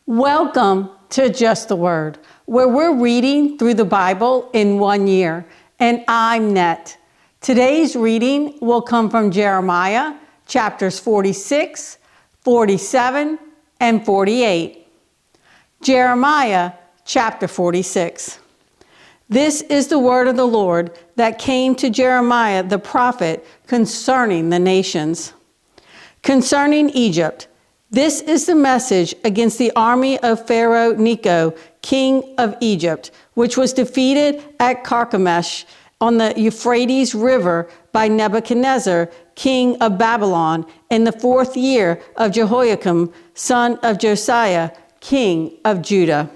Welcome to Just the Word, where we're reading through the Bible in 1 year, and I'm Net. Today's reading will come from Jeremiah chapters 46, 47, and 48. Jeremiah chapter 46. This is the word of the Lord that came to Jeremiah the prophet concerning the nations. Concerning Egypt, this is the message against the army of Pharaoh Necho, king of Egypt, which was defeated at Carchemish on the Euphrates River by Nebuchadnezzar, king of Babylon, in the 4th year of Jehoiakim, son of Josiah, king of Judah.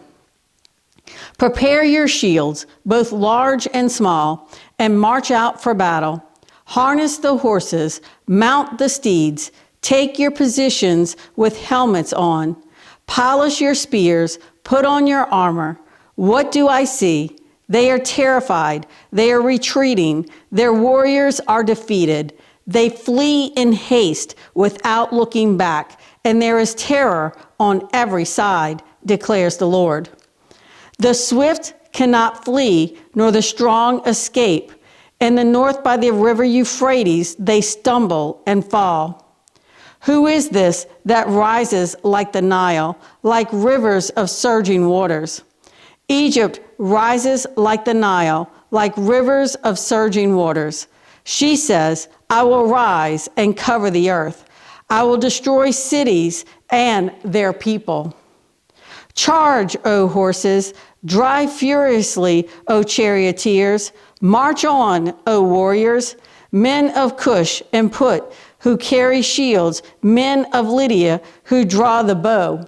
Prepare your shields, both large and small, and march out for battle. Harness the horses, mount the steeds, take your positions with helmets on. Polish your spears, put on your armor. What do I see? They are terrified. They are retreating. Their warriors are defeated. They flee in haste without looking back, and there is terror on every side, declares the Lord. The swift cannot flee, nor the strong escape. In the north by the river Euphrates, they stumble and fall. Who is this that rises like the Nile, like rivers of surging waters? Egypt rises like the Nile, like rivers of surging waters. She says, I will rise and cover the earth. I will destroy cities and their people. Charge, O horses, drive furiously, O charioteers. March on, O warriors, men of Cush and Put, who carry shields, men of Lydia who draw the bow.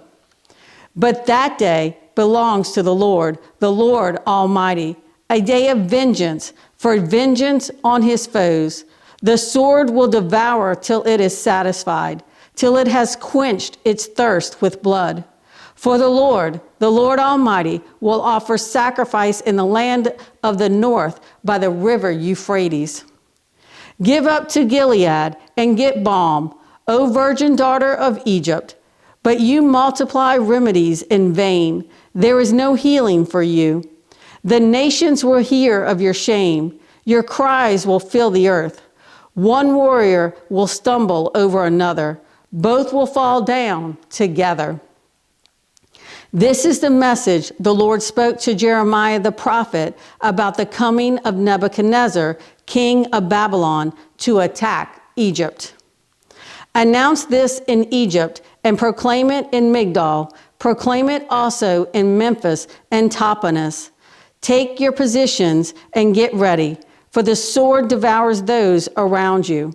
But that day belongs to the Lord Almighty, a day of vengeance, for vengeance on his foes. The sword will devour till it is satisfied, till it has quenched its thirst with blood. For the Lord Almighty, will offer sacrifice in the land of the north by the river Euphrates. Give up to Gilead and get balm, O virgin daughter of Egypt. But you multiply remedies in vain. There is no healing for you. The nations will hear of your shame. Your cries will fill the earth. One warrior will stumble over another. Both will fall down together. This is the message the Lord spoke to Jeremiah the prophet about the coming of Nebuchadnezzar, king of Babylon, to attack Egypt. Announce this in Egypt and proclaim it in Migdol. Proclaim it also in Memphis and Tahpanhes. Take your positions and get ready, for the sword devours those around you.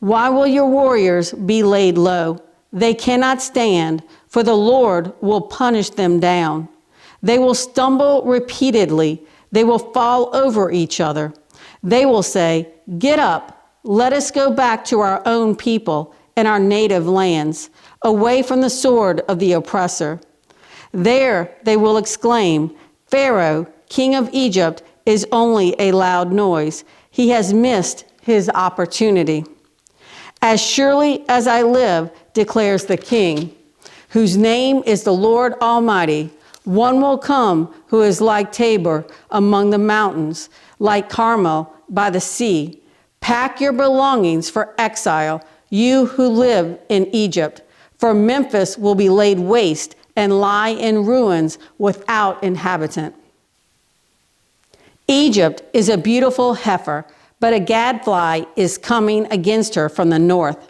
Why will your warriors be laid low? They cannot stand, for the Lord will punish them down. They will stumble repeatedly. They will fall over each other. They will say, get up, let us go back to our own people and our native lands, away from the sword of the oppressor. There they will exclaim, Pharaoh, king of Egypt, is only a loud noise. He has missed his opportunity. As surely as I live, declares the King, whose name is the Lord Almighty, one will come who is like Tabor among the mountains, like Carmel by the sea. Pack your belongings for exile, you who live in Egypt, for Memphis will be laid waste and lie in ruins without inhabitant. Egypt is a beautiful heifer, but a gadfly is coming against her from the north.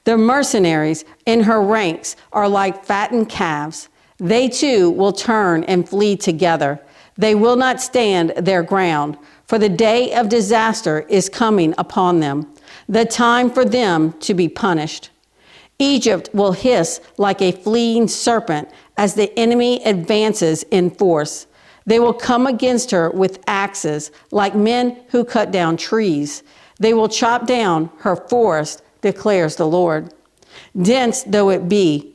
The mercenaries in her ranks are like fattened calves. They too will turn and flee together. They will not stand their ground, for the day of disaster is coming upon them, the time for them to be punished. Egypt will hiss like a fleeing serpent as the enemy advances in force. They will come against her with axes, like men who cut down trees. They will chop down her forest, declares the Lord. Dense though it be,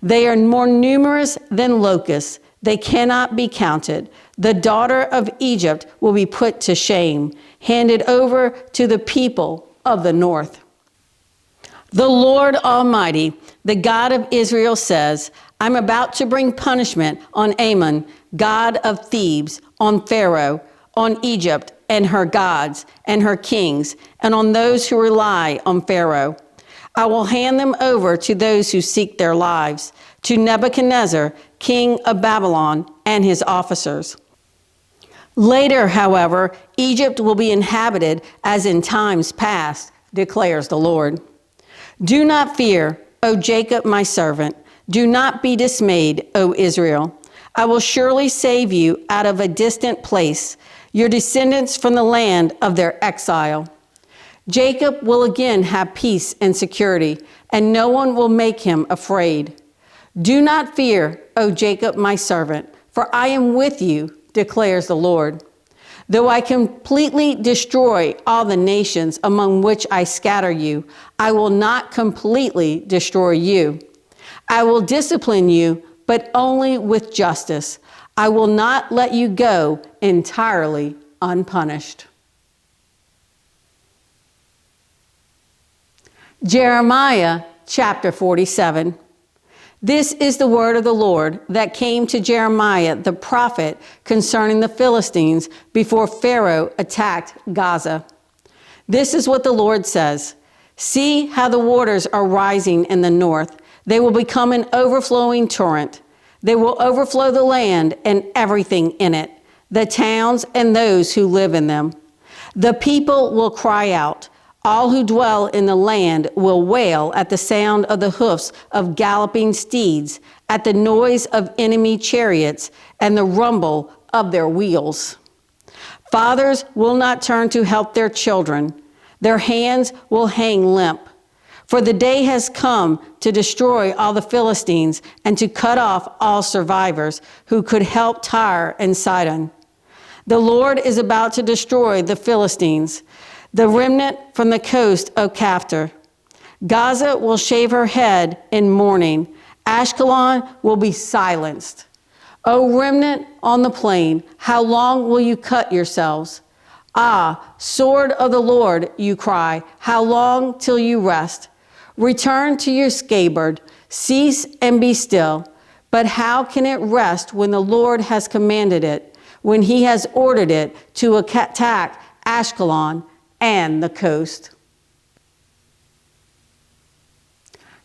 they are more numerous than locusts. They cannot be counted. The daughter of Egypt will be put to shame, handed over to the people of the north. The Lord Almighty, the God of Israel, says, I'm about to bring punishment on Ammon, god of Thebes, on Pharaoh, on Egypt and her gods and her kings, and on those who rely on Pharaoh. I will hand them over to those who seek their lives, to Nebuchadnezzar, king of Babylon, and his officers. Later, however, Egypt will be inhabited as in times past, declares the Lord. Do not fear, O Jacob, my servant. Do not be dismayed, O Israel. I will surely save you out of a distant place, your descendants from the land of their exile. Jacob will again have peace and security, and no one will make him afraid. Do not fear, O Jacob, my servant, for I am with you, declares the Lord. Though I completely destroy all the nations among which I scatter you, I will not completely destroy you. I will discipline you, but only with justice. I will not let you go entirely unpunished. Jeremiah chapter 47. This is the word of the Lord that came to Jeremiah the prophet concerning the Philistines before Pharaoh attacked Gaza. This is what the Lord says. See how the waters are rising in the north. They will become an overflowing torrent. They will overflow the land and everything in it, the towns and those who live in them. The people will cry out. All who dwell in the land will wail at the sound of the hoofs of galloping steeds, at the noise of enemy chariots, and the rumble of their wheels. Fathers will not turn to help their children. Their hands will hang limp. For the day has come to destroy all the Philistines and to cut off all survivors who could help Tyre and Sidon. The Lord is about to destroy the Philistines, the remnant from the coast of Caphtor. Gaza will shave her head in mourning. Ashkelon will be silenced. O remnant on the plain, how long will you cut yourselves? Ah, sword of the Lord, you cry, how long till you rest? Return to your scabbard, cease and be still. But how can it rest when the Lord has commanded it, when he has ordered it to attack Ashkelon and the coast?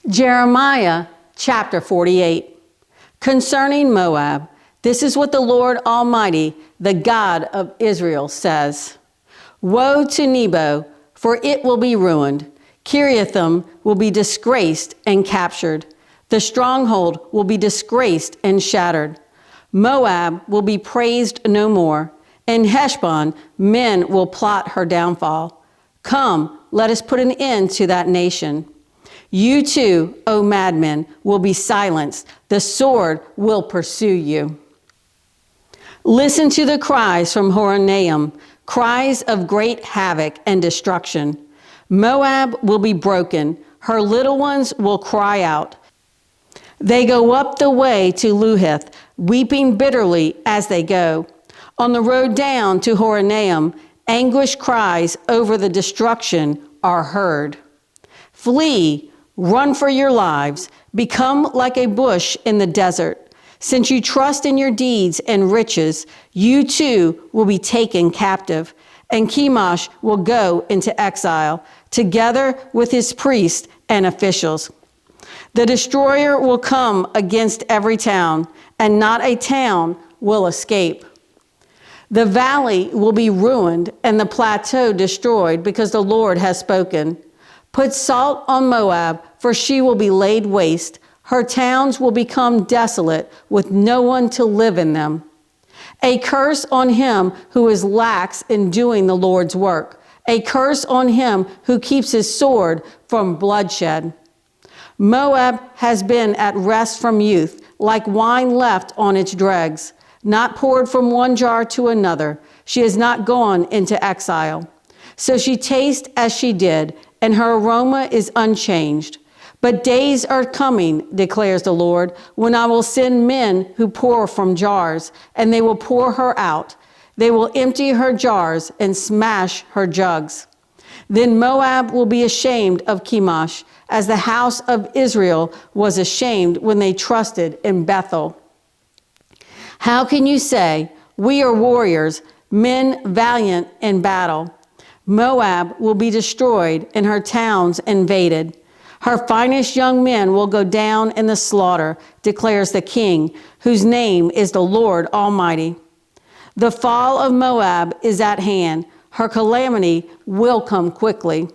Jeremiah chapter 48. Concerning Moab, this is what the Lord Almighty, the God of Israel, says. Woe to Nebo, for it will be ruined. Kiriathim will be disgraced and captured. The stronghold will be disgraced and shattered. Moab will be praised no more. In Heshbon, men will plot her downfall. Come, let us put an end to that nation. You too, O madmen, will be silenced. The sword will pursue you. Listen to the cries from Horonaim, cries of great havoc and destruction. Moab will be broken. Her little ones will cry out. They go up the way to Luhith, weeping bitterly as they go. On the road down to Horonaim, anguish cries over the destruction are heard. Flee, run for your lives, become like a bush in the desert. Since you trust in your deeds and riches, you too will be taken captive, and Chemosh will go into exile, together with his priests and officials. The destroyer will come against every town, and not a town will escape. The valley will be ruined and the plateau destroyed because the Lord has spoken. Put salt on Moab, for she will be laid waste. Her towns will become desolate with no one to live in them. A curse on him who is lax in doing the Lord's work. A curse on him who keeps his sword from bloodshed. Moab has been at rest from youth, like wine left on its dregs. Not poured from one jar to another. She has not gone into exile. So she tastes as she did, and her aroma is unchanged. But days are coming, declares the Lord, when I will send men who pour from jars, and they will pour her out. They will empty her jars and smash her jugs. Then Moab will be ashamed of Chemosh, as the house of Israel was ashamed when they trusted in Bethel. How can you say, we are warriors, men valiant in battle? Moab will be destroyed and her towns invaded. Her finest young men will go down in the slaughter, declares the King, whose name is the Lord Almighty. The fall of Moab is at hand. Her calamity will come quickly.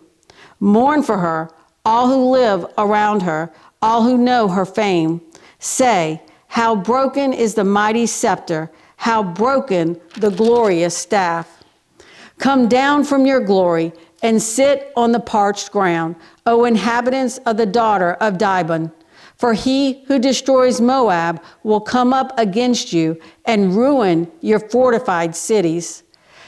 Mourn for her, all who live around her, all who know her fame. Say, how broken is the mighty scepter, how broken the glorious staff. Come down from your glory and sit on the parched ground, O inhabitants of the daughter of Dibon. For he who destroys Moab will come up against you and ruin your fortified cities.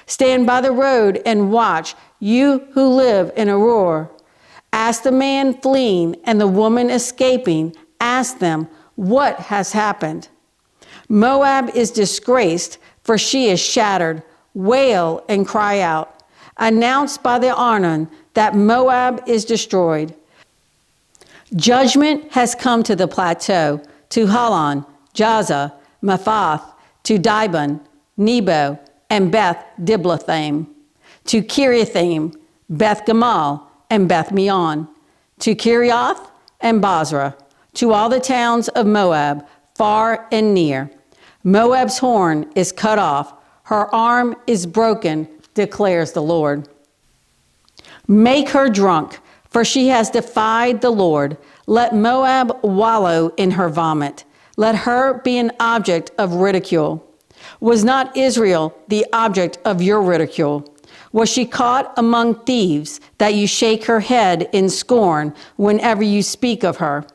Stand by the road and watch, you who live in Aroer. Ask the man fleeing and the woman escaping, ask them, what has happened? Moab is disgraced, for she is shattered. Wail and cry out. Announce by the Arnon that Moab is destroyed. Judgment has come to the plateau, to Holon, Jaza, Mephath, to Dibon, Nebo, and Beth Diblathaim, to Kiriathaim, Beth Gamal, and Beth Meon, to Kirioth and Basra, to all the towns of Moab, far and near. Moab's horn is cut off, her arm is broken, declares the Lord. Make her drunk, for she has defied the Lord. Let Moab wallow in her vomit. Let her be an object of ridicule. Was not Israel the object of your ridicule? Was she caught among thieves, that you shake her head in scorn whenever you speak of her?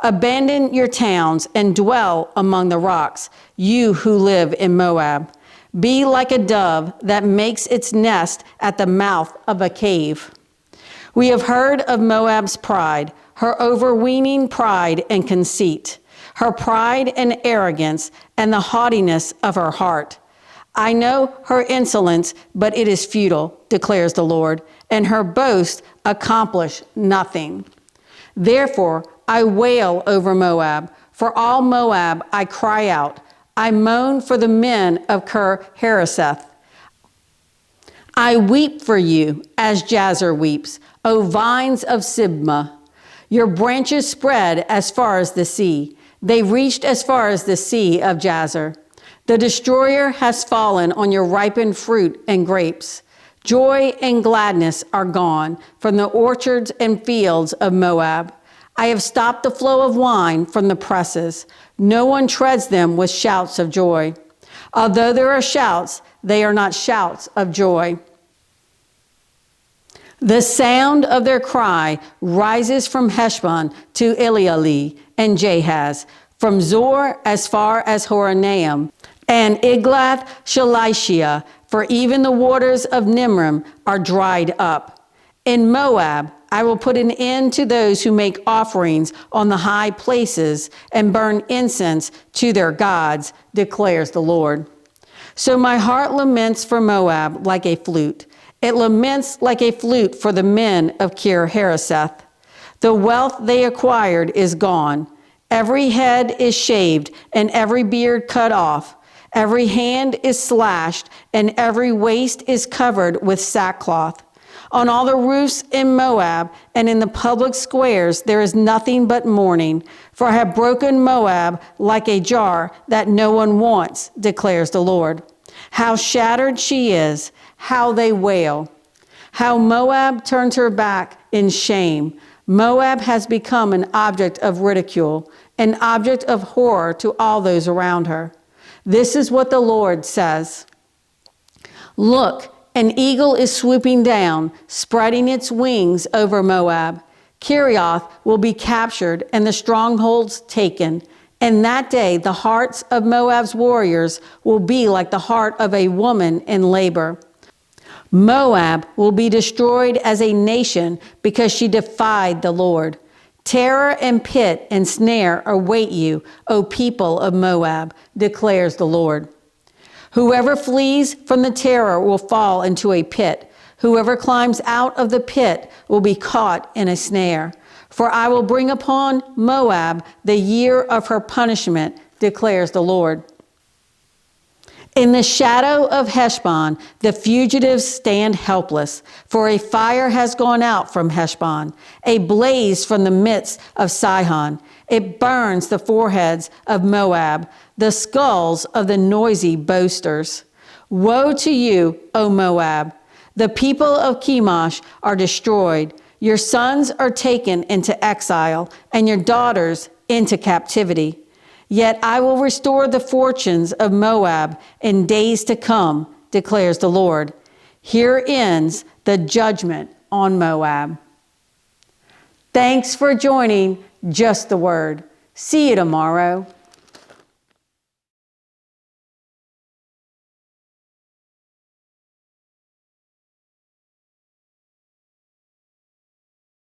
Abandon your towns and dwell among the rocks, you who live in Moab. Be like a dove that makes its nest at the mouth of a cave. We have heard of Moab's pride, her overweening pride and conceit, her pride and arrogance, and the haughtiness of her heart. I know her insolence, but it is futile, declares the Lord, and her boast accomplish nothing. Therefore, I wail over Moab. For all Moab, I cry out. I moan for the men of Kir Hareseth. I weep for you as Jazer weeps, O vines of Sibmah. Your branches spread as far as the sea. They reached as far as the sea of Jazer. The destroyer has fallen on your ripened fruit and grapes. Joy and gladness are gone from the orchards and fields of Moab. I have stopped the flow of wine from the presses. No one treads them with shouts of joy. Although there are shouts, they are not shouts of joy. The sound of their cry rises from Heshbon to Elealeh and Jahaz, from Zor as far as Horonaim, and Eglath Shalishah, for even the waters of Nimrim are dried up. In Moab, I will put an end to those who make offerings on the high places and burn incense to their gods, declares the Lord. So my heart laments for Moab like a flute. It laments like a flute for the men of Kir Hareseth. The wealth they acquired is gone. Every head is shaved and every beard cut off. Every hand is slashed and every waist is covered with sackcloth. On all the roofs in Moab and in the public squares there is nothing but mourning, for I have broken Moab like a jar that no one wants, declares the Lord. How shattered she is, how they wail. How Moab turns her back in shame. Moab has become an object of ridicule, an object of horror to all those around her. This is what the Lord says. Look, an eagle is swooping down, spreading its wings over Moab. Kirioth will be captured and the strongholds taken. And that day, the hearts of Moab's warriors will be like the heart of a woman in labor. Moab will be destroyed as a nation because she defied the Lord. Terror and pit and snare await you, O people of Moab, declares the Lord. Whoever flees from the terror will fall into a pit. Whoever climbs out of the pit will be caught in a snare. For I will bring upon Moab the year of her punishment, declares the Lord. In the shadow of Heshbon, the fugitives stand helpless, for a fire has gone out from Heshbon, a blaze from the midst of Sihon. It burns the foreheads of Moab, the skulls of the noisy boasters. Woe to you, O Moab! The people of Chemosh are destroyed. Your sons are taken into exile, and your daughters into captivity. Yet I will restore the fortunes of Moab in days to come, declares the Lord. Here ends the judgment on Moab. Thanks for joining Just the Word. See you tomorrow.